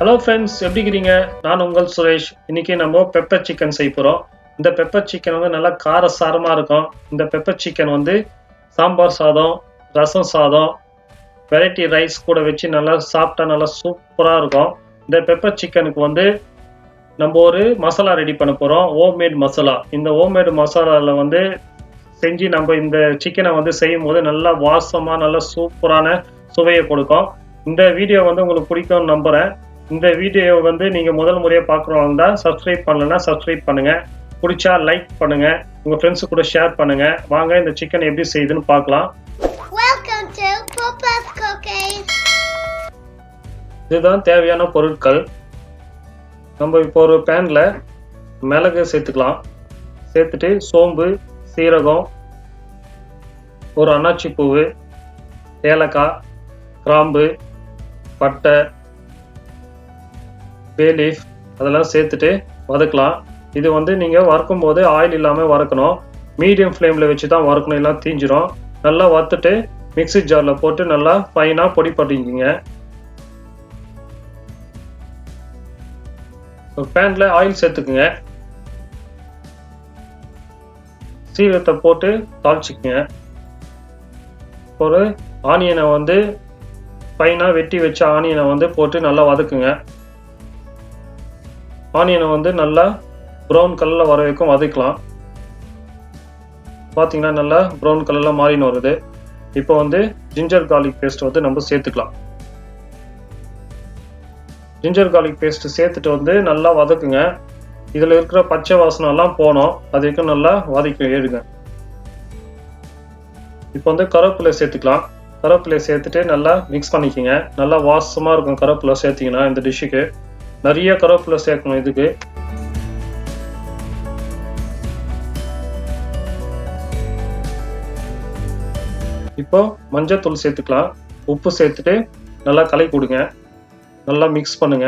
Hello friends, எப்படி இருக்கிறீங்க? நான் உங்கள் சுரேஷ். இன்னைக்கு நம்ம பெப்பர் சிக்கன் செய்ய போகிறோம். இந்த பெப்பர் சிக்கன் வந்து நல்லா காரசாரமாக இருக்கும். இந்த பெப்பர் சிக்கன் வந்து சாம்பார் சாதம், ரசம் சாதம், வெரைட்டி ரைஸ் கூட வச்சு நல்லா சாப்பிட்டா நல்லா சூப்பராக இருக்கும். இந்த பெப்பர் சிக்கனுக்கு வந்து நம்ம ஒரு மசாலா ரெடி பண்ண போகிறோம், ஹோம்மேட் மசாலா. இந்த ஹோம்மேட் மசாலாவில் வந்து செஞ்சு நம்ம இந்த சிக்கனை வந்து செய்யும் போது நல்லா வாசமாக நல்லா சூப்பரான சுவையை கொடுக்கும். இந்த வீடியோ வந்து உங்களுக்கு பிடிக்கும்னு நம்புகிறேன். இந்த வீடியோ வந்து நீங்கள் முதல் முறையாக பார்க்குறவங்க தான் சப்ஸ்கிரைப் பண்ணலைன்னா சப்ஸ்கிரைப் பண்ணுங்கள். பிடிச்சா லைக் பண்ணுங்கள், உங்கள் ஃப்ரெண்ட்ஸு கூட ஷேர் பண்ணுங்கள். வாங்க இந்த சிக்கன் எப்படி செய்யுதுன்னு பார்க்கலாம். இதுதான் தேவையான பொருட்கள். நம்ம இப்போ ஒரு பேனில் மிளகு சேர்த்துக்கலாம். சேர்த்துட்டு சோம்பு, சீரகம், ஒரு அன்னாச்சி பூவு, ஏலக்காய், கிராம்பு, பட்டை, பே லீஃப் அதெல்லாம் சேர்த்துட்டு வதக்கலாம். இது வந்து நீங்கள் வறுக்கும் போது ஆயில் இல்லாமல் வறுக்கணும். மீடியம் ஃப்ளேமில் வச்சு தான் வறுக்கணும், எல்லாம் தீஞ்சிரும். நல்லா வறுத்துட்டு மிக்ஸி ஜாரில் போட்டு நல்லா ஃபைனாக பொடி பண்ணிக்கிங்க. பேனில் ஆயில் சேர்த்துக்குங்க. சீரகத்தை போட்டு தாளிச்சிக்குங்க. ஒரு ஆனியனை வந்து ஃபைனாக வெட்டி வச்ச ஆனியனை வந்து போட்டு நல்லா வதக்குங்க. ஆனியனை வந்து நல்லா ப்ரௌன் கலரில் வர வரைக்கும் வதக்கலாம். பார்த்தீங்கன்னா நல்லா ப்ரௌன் கலரில் மாறின்னு வருது. இப்போ வந்து ஜிஞ்சர் கார்லிக் பேஸ்ட் வந்து நம்ம சேர்த்துக்கலாம். ஜிஞ்சர் கார்லிக் பேஸ்ட் சேர்த்துட்டு வந்து நல்லா வதக்குங்க. இதில் இருக்கிற பச்சை வாசனைலாம் போனோம், அது வரைக்கும் நல்லா வதக்கி எடுங்க. இப்போ வந்து கருவேப்பிலை சேர்த்துக்கலாம். கருவேப்பிலை சேர்த்துட்டு நல்லா மிக்ஸ் பண்ணிக்கோங்க. நல்லா வாசமாக இருக்கும் கருவேப்பிலை சேர்த்திங்கன்னா. இந்த டிஷ்ஷுக்கு நிறைய கருவேப்பிலை சேர்க்கணும். இதுக்கு இப்போ மஞ்சத்தூள் சேர்த்துக்கலாம். உப்பு சேர்த்துட்டு நல்லா கலக்கி கொடுங்க. நல்லா மிக்ஸ் பண்ணுங்க.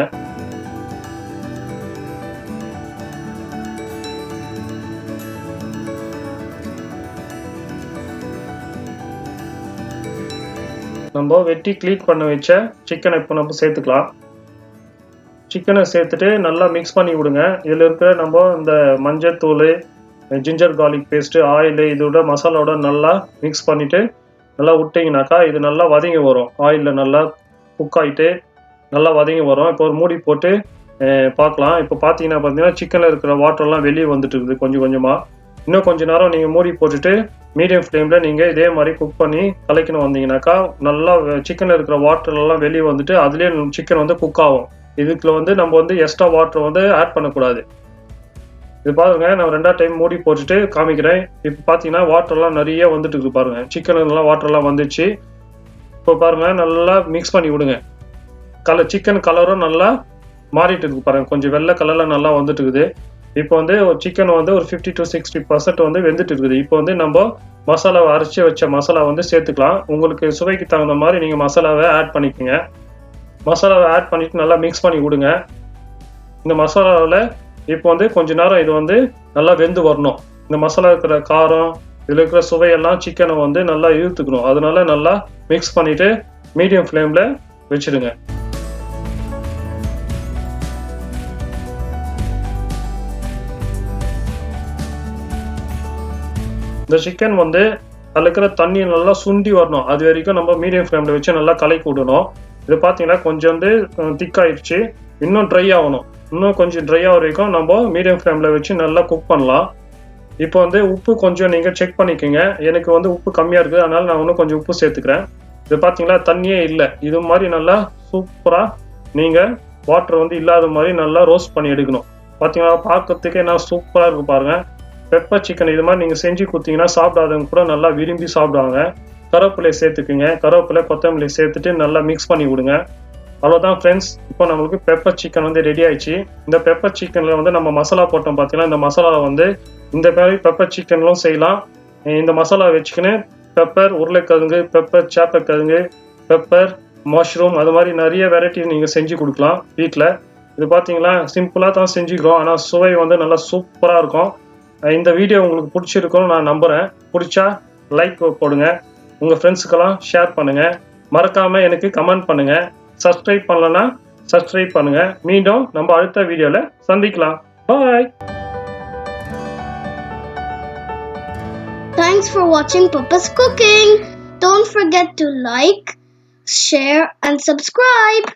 நம்ம வெட்டி க்ளீன் பண்ண வச்ச சிக்கனை இப்போ நம்ம சேர்த்துக்கலாம். சிக்கனை சேர்த்துட்டு நல்லா மிக்ஸ் பண்ணி விடுங்க. இதில் இருக்கிற நம்ம இந்த மஞ்சத்தூள், ஜிஞ்சர் கார்லிக் பேஸ்ட்டு, ஆயில், இதோட மசாலாவோட நல்லா மிக்ஸ் பண்ணிவிட்டு நல்லா விட்டிங்கனாக்கா இது நல்லா வதங்கி வரும். ஆயிலில் நல்லா குக் ஆகிட்டு நல்லா வதங்கி வரும். இப்போ ஒரு மூடி போட்டு பார்க்கலாம். இப்போ பார்த்தீங்கன்னா சிக்கனில் இருக்கிற வாட்டர்லாம் வெளியே வந்துட்டு இருக்குது கொஞ்சம் கொஞ்சமாக. இன்னும் கொஞ்சம் நேரம் நீங்கள் மூடி போட்டுட்டு மீடியம் ஃப்ளேமில் நீங்கள் இதே மாதிரி குக் பண்ணி கலக்கின்னு வந்தீங்கன்னாக்கா நல்லா சிக்கனில் இருக்கிற வாட்டர்லாம் வெளியே வந்துட்டு அதுலேயே சிக்கன் வந்து குக் ஆகும். இதுக்குள்ள வந்து நம்ம வந்து எக்ஸ்ட்ரா வாட்டர் வந்து ஆட் பண்ணக்கூடாது. இது பாருங்க, நான் 2வது டைம் மூடி போட்டுட்டு காமிக்கிறேன். இப்போ பார்த்தீங்கன்னா வாட்டர்லாம் நிறைய வந்துட்டு இருக்கு பாருங்க. சிக்கன்லாம் வாட்டர்லாம் வந்துச்சு. இப்போ பாருங்க நல்லா மிக்ஸ் பண்ணி விடுங்க. சிக்கன் கலரும் நல்லா மாறிட்டு இருக்கு பாருங்க. கொஞ்சம் வெள்ளை கலரில் நல்லா வந்துட்டு இருக்குது. இப்போ வந்து சிக்கன் வந்து ஒரு 50 to 60% வந்து வெந்துட்டு இருக்குது. இப்போ வந்து நம்ம மசாலாவை அரைச்சி வச்ச மசாலா வந்து சேர்த்துக்கலாம். உங்களுக்கு சுவைக்கு தகுந்த மாதிரி நீங்கள் மசாலாவை ஆட் பண்ணிக்கோங்க. மசாலாவை ஆட் பண்ணிவிட்டு நல்லா மிக்ஸ் பண்ணி விடுங்க. இந்த மசாலாவில் இப்போ வந்து கொஞ்ச நேரம் இது வந்து நல்லா வெந்து வரணும். இந்த மசாலா இருக்கிற காரம், இதில் இருக்கிற சுவையெல்லாம் சிக்கனை வந்து நல்லா இழுத்துக்கணும். அதனால நல்லா மிக்ஸ் பண்ணிவிட்டு மீடியம் ஃப்ளேமில் வச்சுடுங்க. இந்த சிக்கன் வந்து அதில் இருக்கிற தண்ணி நல்லா சுண்டி வரணும். அது வரைக்கும் நம்ம மீடியம் ஃப்ளேமில் வச்சு நல்லா கலக்கி விடணும். இது பார்த்தீங்கன்னா கொஞ்சம் வந்து திக்காயிடுச்சு. இன்னும் ட்ரை ஆகணும். இன்னும் கொஞ்சம் ட்ரை ஆகிற வரைக்கும் நம்ம மீடியம் ஃப்ளேமில் வச்சு நல்லா குக் பண்ணலாம். இப்போ வந்து உப்பு கொஞ்சம் நீங்கள் செக் பண்ணிக்கோங்க. எனக்கு வந்து உப்பு கம்மியாக இருக்குது, அதனால் நான் இன்னும் கொஞ்சம் உப்பு சேர்த்துக்கிறேன். இது பார்த்தீங்களா தண்ணியே இல்லை. இது மாதிரி நல்லா சூப்பராக நீங்கள் வாட்டர் வந்து இல்லாத மாதிரி நல்லா ரோஸ்ட் பண்ணி எடுக்கணும். பார்த்தீங்கன்னா பார்க்கறதுக்கே என்ன சூப்பராக இருக்குது பாருங்கள். பெப்பர் சிக்கன் இது மாதிரி நீங்கள் செஞ்சு கொடுத்தீங்கன்னா சாப்பிடாதவங்க கூட நல்லா விரும்பி சாப்பிடுவாங்க. கருவேப்பிலை சேர்த்துக்குங்க. கருவேப்பிலை, கொத்தமல்லி சேர்த்துட்டு நல்லா மிக்ஸ் பண்ணி விடுங்க. அவ்வளோதான் ஃப்ரெண்ட்ஸ். இப்போ நம்மளுக்கு பெப்பர் சிக்கன் வந்து ரெடி ஆயிடுச்சு. இந்த பெப்பர் சிக்கனில் வந்து நம்ம மசாலா போட்டோம் பார்த்தீங்கன்னா, இந்த மசாலாவை வந்து இந்த மாதிரி பெப்பர் சிக்கன்லும் செய்யலாம். இந்த மசாலா வச்சுக்கின்னு பெப்பர் உருளைக்கிழங்கு, பெப்பர் சேப்பக்கிழங்கு, பெப்பர் மஷ்ரூம், அது மாதிரி நிறைய வெரைட்டி நீங்கள் செஞ்சு கொடுக்கலாம் வீட்டில். இது பார்த்தீங்களா சிம்பிளாக தான் செஞ்சுக்கிறோம், ஆனால் சுவை வந்து நல்லா சூப்பராக இருக்கும். இந்த வீடியோ உங்களுக்கு பிடிச்சிருக்கும்னு நான் நம்புகிறேன். பிடிச்சா லைக் போடுங்க, உங்கள் ஃப்ரெண்ட்ஸுக்கெல்லாம் ஷேர் பண்ணுங்கள். மறக்காமல் எனக்கு கமெண்ட் பண்ணுங்கள். சப்ஸ்கிரைப் பண்ணலன்னா சப்ஸ்கிரைப் பண்ணுங்க. மீண்டும் நம்ம அடுத்த வீடியோல சந்திக்கலாம். பாய். Thanks for watching Papa's Cooking. Don't forget to like, share and subscribe.